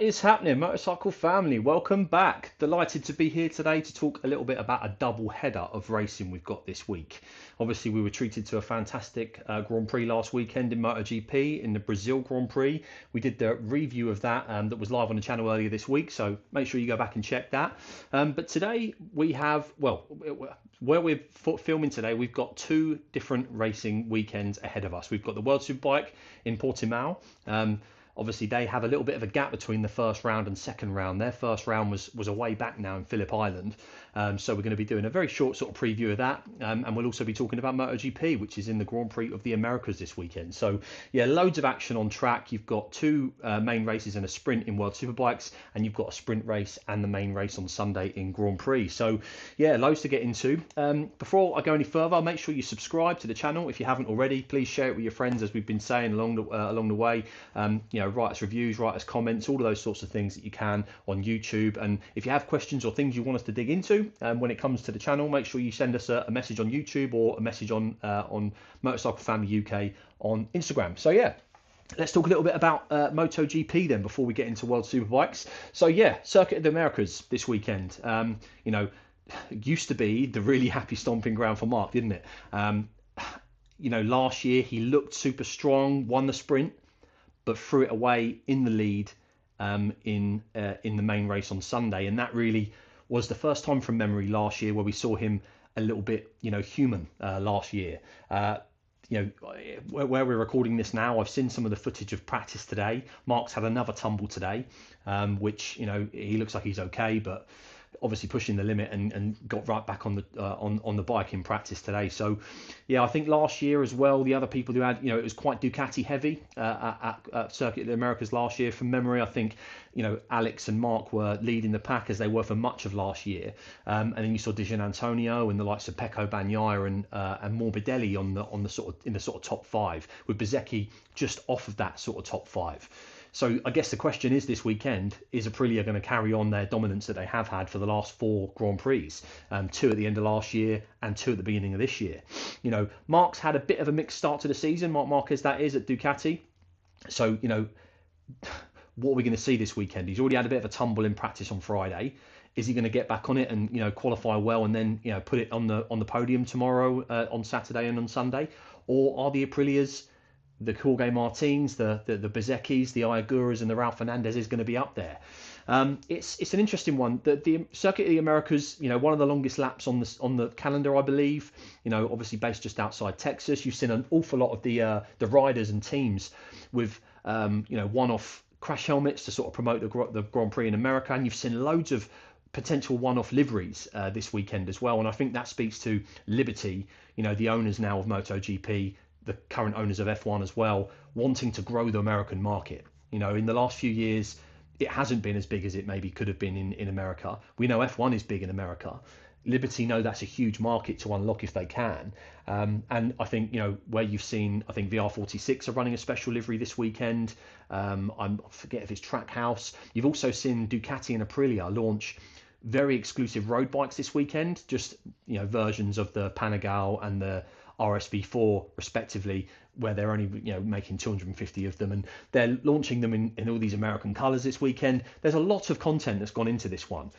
is happening, motorcycle family? Welcome back. Delighted to be here today to talk a little bit about a double header of racing we've got this week. Obviously, we were treated to a fantastic Grand Prix last weekend in MotoGP in the Brazil Grand Prix. We did the review of that that was live on the channel earlier this week, so make sure you go back and check that. But today we have, well, where we're filming today, we've got two different racing weekends ahead of us. We've got the World Superbike in Portimao. Obviously, they have a little bit of a gap between the first round and second round. Their first round was a way back now in Phillip Island. So we're going to be doing a very short sort of preview of that. And we'll also be talking about MotoGP, which is in the Grand Prix of the Americas this weekend. So, yeah, loads of action on track. You've got two main races and a sprint in World Superbikes, and you've got a sprint race and the main race on Sunday in Grand Prix. So, yeah, loads to get into. Before I go any further, make sure you subscribe to the channel if you haven't already. Please share it with your friends, as we've been saying along the way. Write us reviews, write us comments, all of those sorts of things that you can on YouTube. And if you have questions or things you want us to dig into when it comes to the channel, make sure you send us a message on YouTube or a message on Motorcycle Family UK on Instagram. So yeah, let's talk a little bit about MotoGP then before we get into World Superbikes. So yeah, Circuit of the Americas this weekend. Used to be the really happy stomping ground for Mark, didn't it? Last year he looked super strong, won the sprint, but threw it away in the lead in the main race on Sunday, and that really was the first time from memory last year where we saw him a little bit, human last year. Where we're recording this now, I've seen some of the footage of practice today. Mark's had another tumble today, which he looks like he's okay, but obviously pushing the limit and got right back on the bike in practice today. So yeah, I think last year as well, the other people who had, it was quite Ducati heavy at Circuit of the Americas last year. From memory, I think Alex and Mark were leading the pack, as they were for much of last year, and then you saw Di Giannantonio and the likes of Pecco Bagnaia and Morbidelli in the sort of top five, with Wsbk just off of that sort of top five. So I guess the question is, this weekend, is Aprilia going to carry on their dominance that they have had for the last four Grand Prix? Two at the end of last year and two at the beginning of this year. Mark's had a bit of a mixed start to the season, Marc Marquez that is, at Ducati. So, what are we going to see this weekend? He's already had a bit of a tumble in practice on Friday. Is he going to get back on it and, qualify well and then, put it on the podium tomorrow, on Saturday and on Sunday? Or are the Aprilias, the Jorge Martins, the Wsbk's, the Ayaguras and the Ralph Fernandez going to be up there? It's an interesting one. The Circuit of the Americas, one of the longest laps on the calendar, I believe. Obviously based just outside Texas. You've seen an awful lot of the riders and teams with one-off crash helmets to sort of promote the Grand Prix in America, and you've seen loads of potential one-off liveries this weekend as well. And I think that speaks to Liberty, the owners now of MotoGP, the current owners of F1 as well, wanting to grow the American market. In the last few years, it hasn't been as big as it maybe could have been in America. We know F1 is big in America. Liberty know that's a huge market to unlock if they can. And I think, where you've seen, I think VR46 are running a special livery this weekend. I forget if it's Trackhouse. You've also seen Ducati and Aprilia launch very exclusive road bikes this weekend, just, versions of the Panigale and the RSV4 respectively, where they're only making 250 of them, and they're launching them in all these American colours this weekend. There's a lot of content that's gone into this one.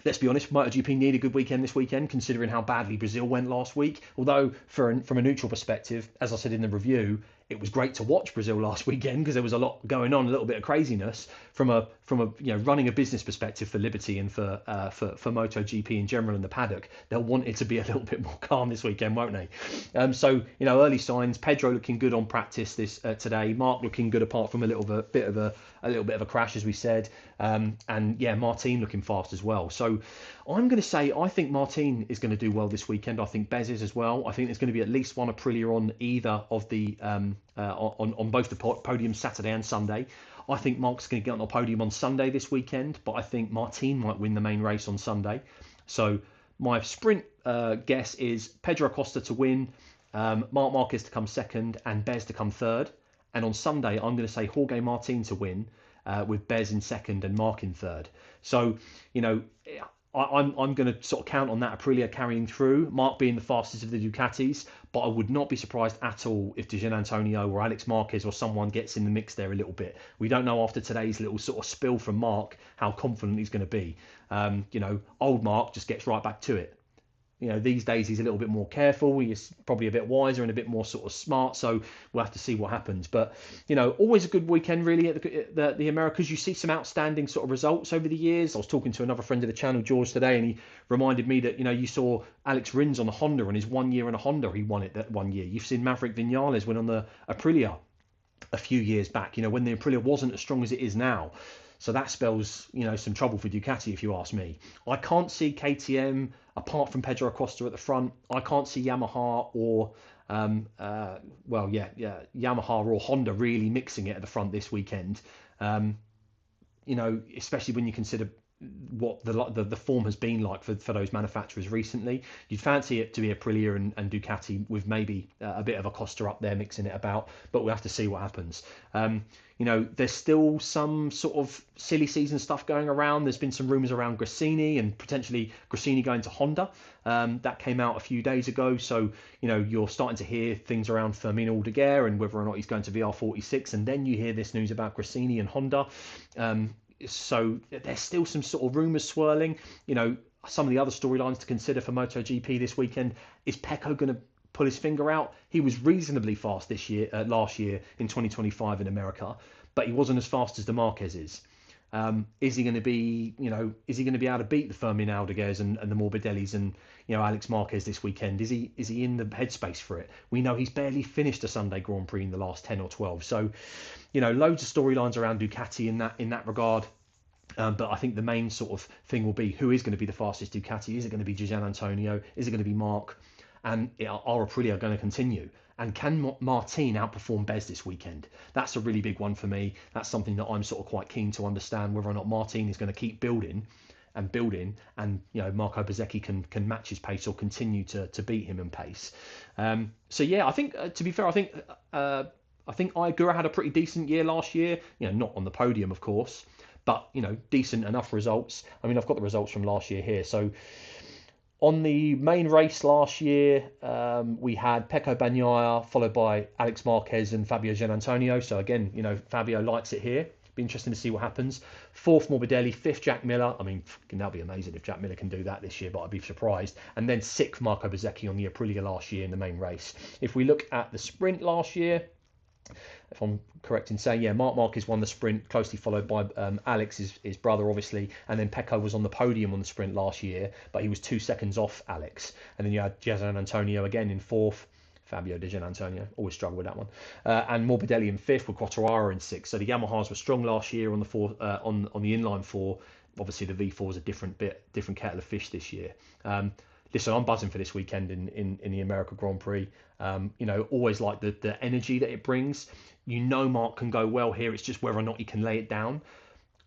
Let's be honest, MotoGP need a good weekend this weekend, considering how badly Brazil went last week. Although, from a neutral perspective, as I said in the review, it was great to watch Brazil last weekend because there was a lot going on, a little bit of craziness from a running a business perspective for Liberty and for MotoGP in general in the paddock. They'll want it to be a little bit more calm this weekend, won't they? Early signs. Pedro looking good on practice today. Mark looking good apart from a little bit of a crash, as we said. Martin looking fast as well. So I'm going to say I think Martin is going to do well this weekend. I think Bez is as well. I think there's going to be at least one Aprilia on either of the on both the podiums Saturday and Sunday. I think Mark's going to get on the podium on Sunday this weekend, but I think Martin might win the main race on Sunday. So my sprint guess is Pedro Acosta to win, Marc Marquez to come second, and Bez to come third. And on Sunday, I'm going to say Jorge Martin to win, with Bez in second and Mark in third. So, I'm going to sort of count on that Aprilia carrying through, Mark being the fastest of the Ducatis, but I would not be surprised at all if De Antonio or Alex Marquez or someone gets in the mix there a little bit. We don't know after today's little sort of spill from Mark how confident he's going to be. Old Mark just gets right back to it. These days he's a little bit more careful. He's probably a bit wiser and a bit more sort of smart. So we'll have to see what happens. But, always a good weekend, really, at the Americas. You see some outstanding sort of results over the years. I was talking to another friend of the channel, George, today, and he reminded me that, you saw Alex Rins on the Honda, and his 1 year in a Honda, he won it that 1 year. You've seen Maverick Vinales win on the Aprilia a few years back, when the Aprilia wasn't as strong as it is now. So that spells, some trouble for Ducati, if you ask me. I can't see KTM, apart from Pedro Acosta at the front. I can't see Yamaha or, Yamaha or Honda really mixing it at the front this weekend. Especially when you consider what the form has been like for those manufacturers recently. You'd fancy it to be Aprilia and Ducati with maybe a bit of Acosta up there mixing it about, but we'll have to see what happens. There's still some sort of silly season stuff going around. There's been some rumours around Gresini and potentially Gresini going to Honda. That came out a few days ago. So, you're starting to hear things around Firmino Aldeguer and whether or not he's going to VR46. And then you hear this news about Gresini and Honda. So there's still some sort of rumours swirling. Some of the other storylines to consider for MotoGP this weekend. Is Pecco going to pull his finger out? He was reasonably fast last year in 2025 in America, but he wasn't as fast as the Marquez is. Is he going to be, is he going to be able to beat the Fermin Aldeguers and the Morbidellis and, Alex Marquez this weekend? Is he in the headspace for it? We know he's barely finished a Sunday Grand Prix in the last 10 or 12. So, loads of storylines around Ducati in that regard. But I think the main sort of thing will be who is going to be the fastest Ducati. Is it going to be Gian Antonio? Is it going to be Mark? And are Aprilia going to continue? And can Martin outperform Bez this weekend? That's a really big one for me. That's something that I'm sort of quite keen to understand, whether or not Martin is going to keep building, and Marco Bezzecchi can match his pace or continue to beat him in pace. I think to be fair, I think Aigura had a pretty decent year last year. Not on the podium, of course, but decent enough results. I mean, I've got the results from last year here. So on the main race last year, we had Pecco Bagnaia, followed by Alex Marquez and Fabio Gianantonio. So again, Fabio likes it here. Be interesting to see what happens. Fourth, Morbidelli. Fifth, Jack Miller. I mean, that'll be amazing if Jack Miller can do that this year, but I'd be surprised. And then sixth, Marco Bezzecchi on the Aprilia last year in the main race. If we look at the sprint last year, if I'm correct in saying, Marc Marquez won the sprint, closely followed by Alex, his brother, obviously, and then Pecco was on the podium on the sprint last year, but he was 2 seconds off Alex. And then you had Gian Antonio again in fourth, Fabio Di Gian Antonio, always struggle with that one, and Morbidelli in fifth, with Quartararo in sixth. So the Yamahas were strong last year on the on the inline four. Obviously, the V4 is a different kettle of fish this year. Listen, I'm buzzing for this weekend in the America Grand Prix. Always like the energy that it brings. Mark can go well here. It's just whether or not he can lay it down.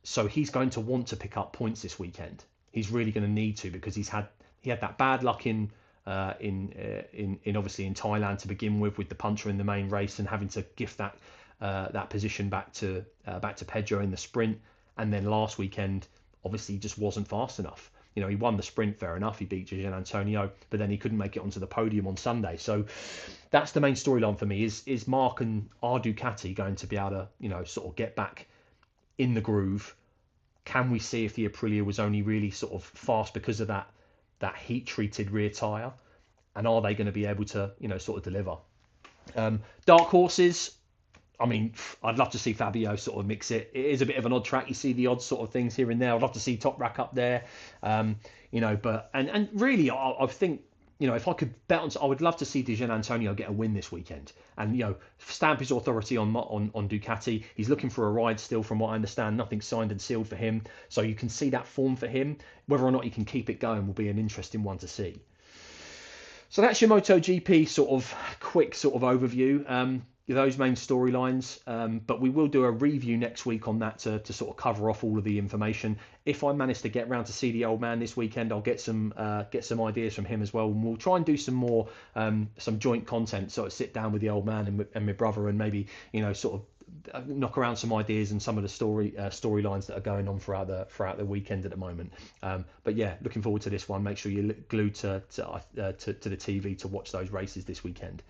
So he's going to want to pick up points this weekend. He's really going to need to, because he had that bad luck in obviously in Thailand to begin with the puncher in the main race, and having to gift that position back to Pedro in the sprint. And then last weekend, obviously, he just wasn't fast enough. He won the sprint, fair enough. He beat Gian Antonio, but then he couldn't make it onto the podium on Sunday. So that's the main storyline for me. Is Mark and our Ducati going to be able to, sort of get back in the groove? Can we see if the Aprilia was only really sort of fast because of that heat-treated rear tyre? And are they going to be able to, sort of deliver? Dark horses. I mean, I'd love to see Fabio sort of mix it. It is a bit of an odd track. You see the odd sort of things here and there. I'd love to see Top Rack up there, but really, I think, if I could bet on, I would love to see Di Gian Antonio get a win this weekend and, stamp his authority on Ducati. He's looking for a ride still, from what I understand. Nothing signed and sealed for him. So you can see that form for him. Whether or not he can keep it going will be an interesting one to see. So that's your MotoGP sort of quick sort of overview. Those main storylines, but we will do a review next week on that to sort of cover off all of the information. If I manage to get round to see the old man this weekend, I'll get some ideas from him as well, and we'll try and do some more some joint content, sort of sit down with the old man and my brother, and maybe sort of knock around some ideas and some of the storylines that are going on throughout the weekend at the moment. But yeah, looking forward to this one. Make sure you're glued to the TV to watch those races this weekend.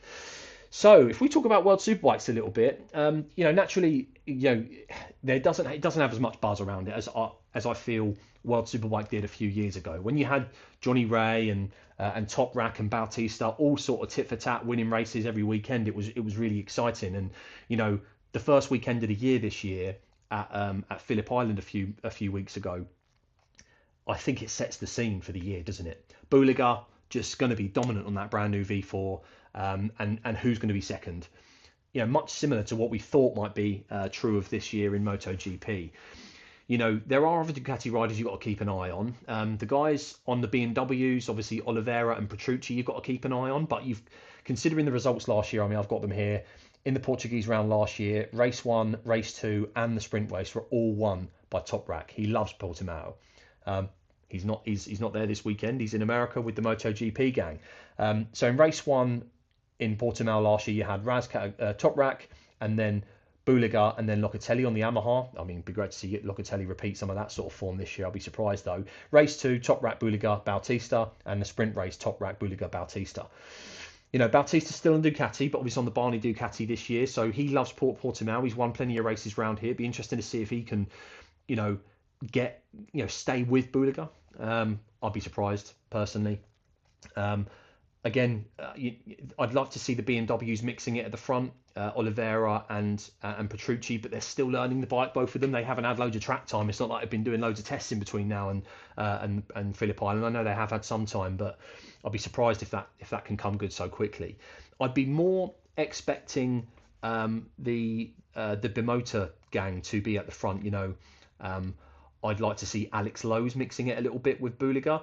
So if we talk about World Superbikes a little bit, naturally, it doesn't have as much buzz around it as I feel World Superbike did a few years ago, when you had Johnny Ray and Toprak and Bautista all sort of tit for tat winning races every weekend. It was really exciting. And the first weekend of the year this year at Phillip Island a few weeks ago, I think it sets the scene for the year, doesn't it? Buliga just going to be dominant on that brand new V4, and who's going to be second? Much similar to what we thought might be true of this year in MotoGP. There are other Ducati riders you've got to keep an eye on. The guys on the BMWs, obviously Oliveira and Petrucci, you've got to keep an eye on. But considering the results last year, I mean, I've got them here. In the Portuguese round last year, race 1, race 2, and the sprint race were all won by Toprak. He loves Portimao. He's not there this weekend. He's in America with the MotoGP gang. So in race 1 in Portimao last year, you had Toprak, and then Buliga, and then Locatelli on the Yamaha. I mean, it'd be great to see Locatelli repeat some of that sort of form this year. I'll be surprised though. Race 2, Toprak, Buliga, Bautista, and the sprint race, Toprak, Buliga, Bautista. Bautista's still on Ducati, but obviously on the Barney Ducati this year, so he loves Portimao. He's won plenty of races around here. It'd be interesting to see if he can, stay with Buliga. I'd be surprised personally. Again, I'd love to see the BMWs mixing it at the front, Oliveira and Petrucci, but they're still learning the bike, both of them. They haven't had loads of track time. It's not like they've been doing loads of tests in between now and Phillip Island. I know they have had some time, but I'd be surprised if that can come good so quickly. I'd be more expecting the Bimota gang to be at the front. I'd like to see Alex Lowe's mixing it a little bit with Buliga.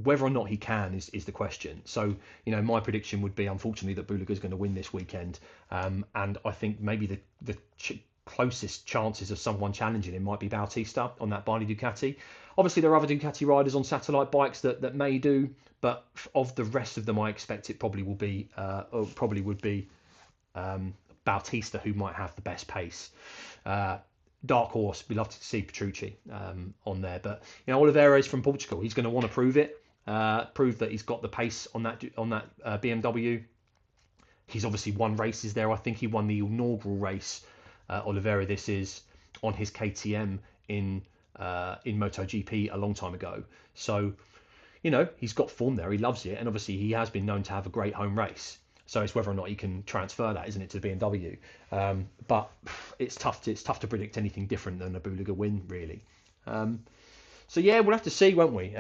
Whether or not he can is the question. So, my prediction would be, unfortunately, that Buliga is going to win this weekend. And I think maybe the closest chances of someone challenging him might be Bautista on that Barney Ducati. Obviously, there are other Ducati riders on satellite bikes that may do, but of the rest of them, I expect it probably would be Bautista who might have the best pace. Dark horse, we love to see Petrucci on there, but Oliveira is from Portugal. He's going to want to prove it, prove that he's got the pace on that BMW. He's obviously won races there. I think he won the inaugural race, Oliveira. This is on his KTM in MotoGP a long time ago. So he's got form there. He loves it, and obviously he has been known to have a great home race. So it's whether or not he can transfer that, isn't it, to the BMW? But it's tough to predict anything different than a Buliga win, really. So yeah, we'll have to see, won't we?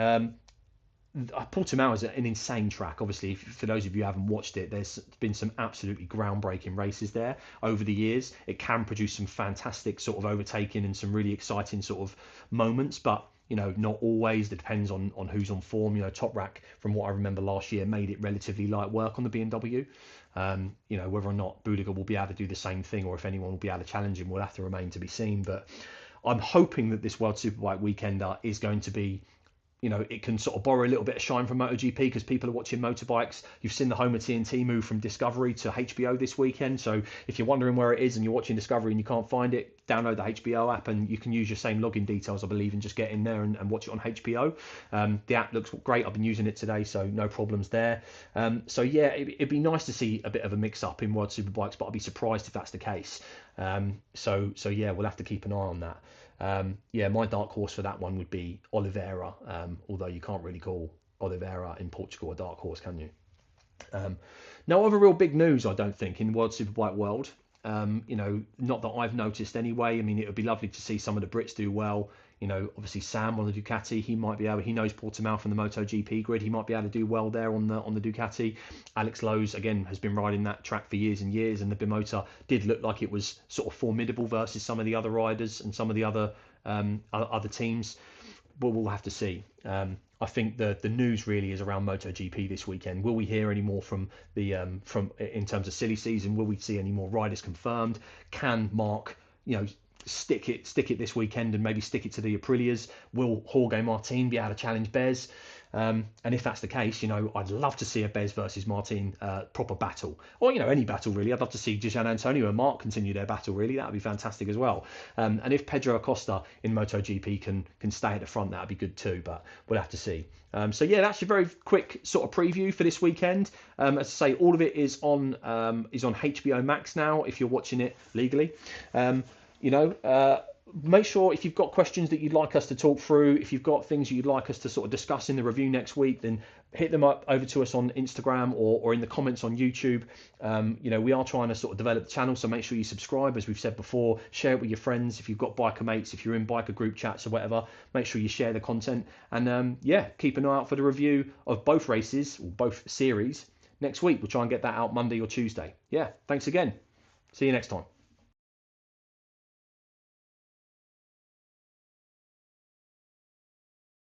Portimao is an insane track. Obviously, for those of you who haven't watched it, there's been some absolutely groundbreaking races there over the years. It can produce some fantastic sort of overtaking and some really exciting sort of moments, but not always. It depends on who's on form. Toprak, from what I remember last year, made it relatively light work on the BMW. Whether or not Buliga will be able to do the same thing, or if anyone will be able to challenge him, will have to remain to be seen. But I'm hoping that this World Superbike weekender is going to be, it can sort of borrow a little bit of shine from MotoGP, because people are watching motorbikes. You've seen the home of TNT move from Discovery to HBO this weekend. So if you're wondering where it is and you're watching Discovery and you can't find it, download the HBO app and you can use your same login details, I believe, and just get in there and watch it on HBO. The app looks great. I've been using it today, so no problems there. So yeah, it'd be nice to see a bit of a mix-up in World Superbikes, but I'd be surprised if that's the case. So yeah, we'll have to keep an eye on that. My dark horse for that one would be Oliveira, although you can't really call Oliveira in Portugal a dark horse, can you? No other real big news, I don't think, in World Superbike world. Not that I've noticed anyway. I mean, it would be lovely to see some of the Brits do well. Obviously Sam on the Ducati, he knows Portimao from the MotoGP grid. He might be able to do well there on the Ducati. Alex Lowe's, again, has been riding that track for years and years, and the Bimota did look like it was sort of formidable versus some of the other riders and some of the other teams. But we'll have to see. I think the news really is around MotoGP this weekend. Will we hear any more from in terms of silly season? Will we see any more riders confirmed? Can Mark, stick it this weekend and maybe stick it to the Aprilias? Will Jorge Martin be able to challenge Bez? And if that's the case, you know, I'd love to see a Bez versus Martin proper battle, or you know, any battle really. I'd love to see Gian Antonio and Mark continue their battle. Really, that would be fantastic as well. And if Pedro Acosta in MotoGP can stay at the front, that would be good too. But we'll have to see. So yeah, that's your very quick sort of preview for this weekend. As I say, all of it is on HBO Max now if you're watching it legally. You know, make sure if you've got questions that you'd like us to talk through, if you've got things you'd like us to sort of discuss in the review next week, then hit them up over to us on Instagram or in the comments on YouTube. You know, we are trying to sort of develop the channel, so make sure you subscribe, as we've said before. Share it with your friends. If you've got biker mates, if you're in biker group chats or whatever, make sure you share the content. And yeah, keep an eye out for the review of both races, or both series, next week. We'll try and get that out Monday or Tuesday. Yeah, thanks again. See you next time.